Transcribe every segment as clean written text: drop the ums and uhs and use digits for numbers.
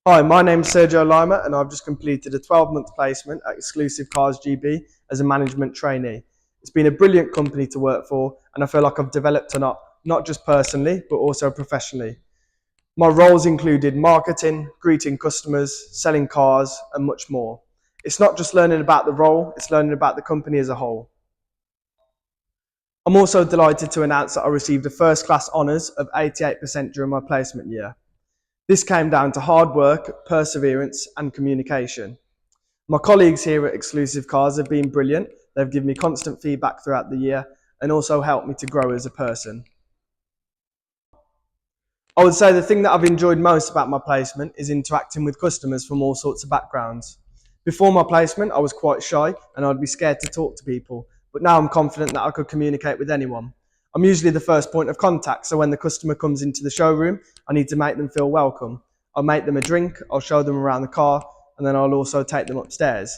Hi, my name's Sergio Lima and I've just completed a 12-month placement at Exclusive Cars GB as a management trainee. It's been a brilliant company to work for and I feel like I've developed a lot, not just personally, but also professionally. My roles included marketing, greeting customers, selling cars and much more. It's not just learning about the role, it's learning about the company as a whole. I'm also delighted to announce that I received a first class honours of 88% during my placement year. This came down to hard work, perseverance, and communication. My colleagues here at Exclusive Cars have been brilliant. They've given me constant feedback throughout the year and also helped me to grow as a person. I would say the thing that I've enjoyed most about my placement is interacting with customers from all sorts of backgrounds. Before my placement, I was quite shy and I'd be scared to talk to people, but now I'm confident that I could communicate with anyone. I'm usually the first point of contact, so when the customer comes into the showroom, I need to make them feel welcome. I'll make them a drink, I'll show them around the car, and then I'll also take them upstairs.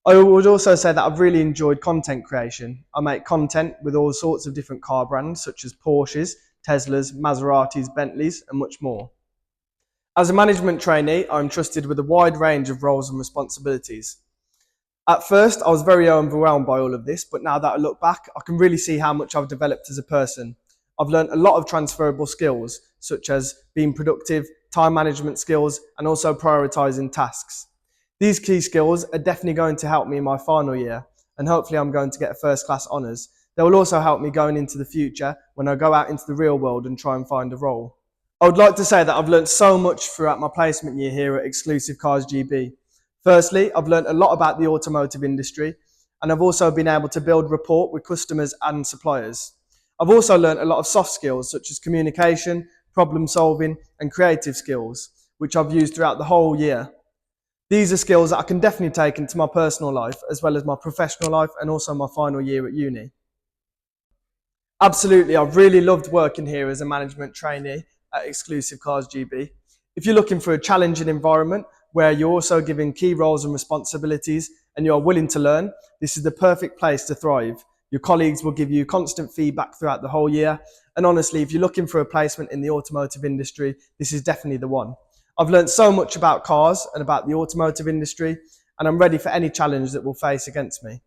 I would also say that I've really enjoyed content creation. I make content with all sorts of different car brands, such as Porsches, Teslas, Maseratis, Bentleys, and much more. As a management trainee, I'm trusted with a wide range of roles and responsibilities. At first, I was very overwhelmed by all of this, but now that I look back, I can really see how much I've developed as a person. I've learned a lot of transferable skills, such as being productive, time management skills, and also prioritizing tasks. These key skills are definitely going to help me in my final year, and hopefully I'm going to get a first class honours. They will also help me going into the future when I go out into the real world and try and find a role. I would like to say that I've learned so much throughout my placement year here at Exclusive Cars GB. Firstly, I've learned a lot about the automotive industry, and I've also been able to build rapport with customers and suppliers. I've also learned a lot of soft skills such as communication, problem solving, and creative skills, which I've used throughout the whole year. These are skills that I can definitely take into my personal life, as well as my professional life and also my final year at uni. Absolutely, I've really loved working here as a management trainee at Exclusive Cars GB. If you're looking for a challenging environment where you're also given key roles and responsibilities and you are willing to learn, this is the perfect place to thrive. Your colleagues will give you constant feedback throughout the whole year. And honestly, if you're looking for a placement in the automotive industry, this is definitely the one. I've learned so much about cars and about the automotive industry, and I'm ready for any challenge that will face against me.